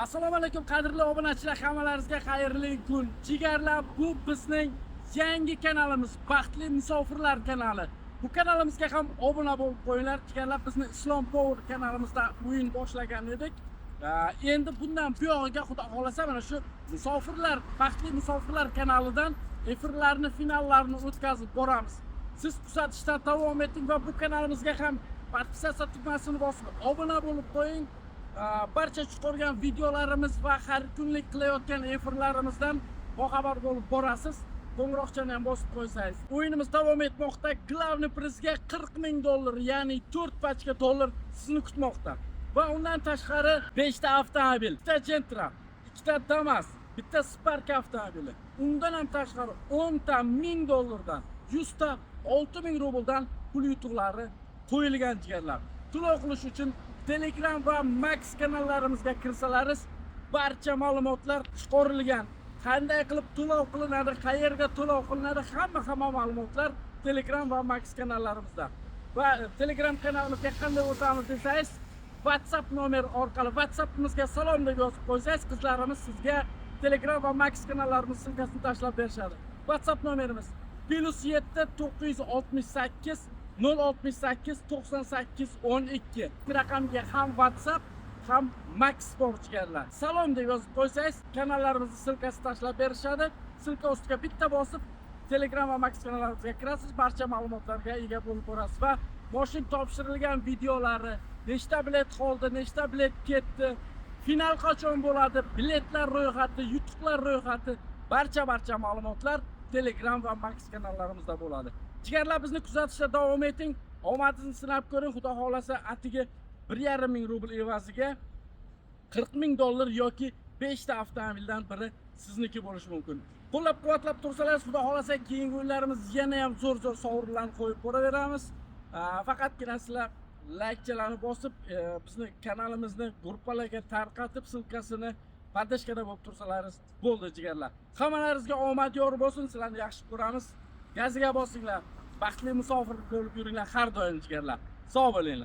Assalomu alaykum qadrli obunachilar, hammalaringizga xayrli kun. Jigarlar, bu bizning yangi kanalimiz, Baxtli musofirlar kanali. Bu kanalimizga ham obuna bo'lib qo'yinglar. Jigarlar, bizni Islom Power kanalimizda o'yin boshlagan edik. Endi bundan buyog'iga xudo xolasa mana shu musofirlar, Baxtli musofirlar kanalidan efirlarni, finallarini o'tkazib boramiz. Siz kuzatishda davom eting va bu kanalimizga ham podpisatsiya tugmasini bosib obuna bo'lib qo'ying. Barcha chiqargan videolarimiz va har kunlik qilayotgan efirlarimizdan boxabar bo'lib borasiz. Qo'ng'iroqchani ham bosib qo'ysangiz. O'yinimiz davom etmoqda. Glavniy prizga $40,000, ya'ni 4 pachka dollar sizni kutmoqda. Va undan tashqari 5 ta avtomobil, 2 ta Gentra, 2 ta Damas, bitta Spark avtomobili. Undan ham tashqari 10 ta $1000dan, 100 ta 6000 rubldan pul yutuqlari qo'yilgan jigarlar. To'lov qilish uchun Telegram va Max kanallarimizga kirsalaringiz barcha ma'lumotlar chiqarilgan. Qanday qilib to'lov qilinadi, qayerga to'lov qilinadi, hamma ma'lumotlar Telegram va Max kanallarimizda. Va Telegram kanalimizga qanday o'tamiz desangiz, WhatsApp nomer orqali WhatsAppimizga salom deb yozib qo'ysangiz, qizlarimiz sizga Telegram va Max kanallarimiz silkasini tashlab berishadi. WhatsApp nomerimiz +7 968 068 98 12. Raqamga ham WhatsApp ham Max bor jigarlar. Salom deb yozib qo'ysangiz, kanallarimizni silkasini tashlab berishadi. Silka ustiga bitta bosib Telegram va Max kanallarimizga kirasiz, barcha ma'lumotlarga ega bo'lib borasiz va mashina topshirilgan videolari, nechta bilet qoldi, nechta bilet ketdi, final qachon bo'ladi, biletlar ro'yxati, yutuqlar ro'yxati, barcha ma'lumotlar Telegram va Max kanallarimizda bo'ladi. Jigarlar, bizni kuzatishda davom eting. Omadingizni sinab ko'ring. Xudo xolasa atiga 1,5 ming rubl evaziga $40,000 yoki 5 ta avtomobildan biri sizniki bo'lishi mumkin. Qo'llab-quvvatlab tursangiz, xudo xolasa keyingi o'yinlarimiz yana ham zo'r sovrinlarni qo'yib boraveramiz. Faqatgina sizlar laykchalarni bosib, bizni kanalimizni gruppalarga tarqatib, silkasini podashkada bo'lib tursalaringiz bo'ldi jigarlar. Hammalaringizga omad yor bo'lsin. Sizlarni yaxshi ko'ramiz. Gaziga bosinglar. Baxtli musofir bo'lib yuringlar har doim jigarlar. Sog' bo'linglar.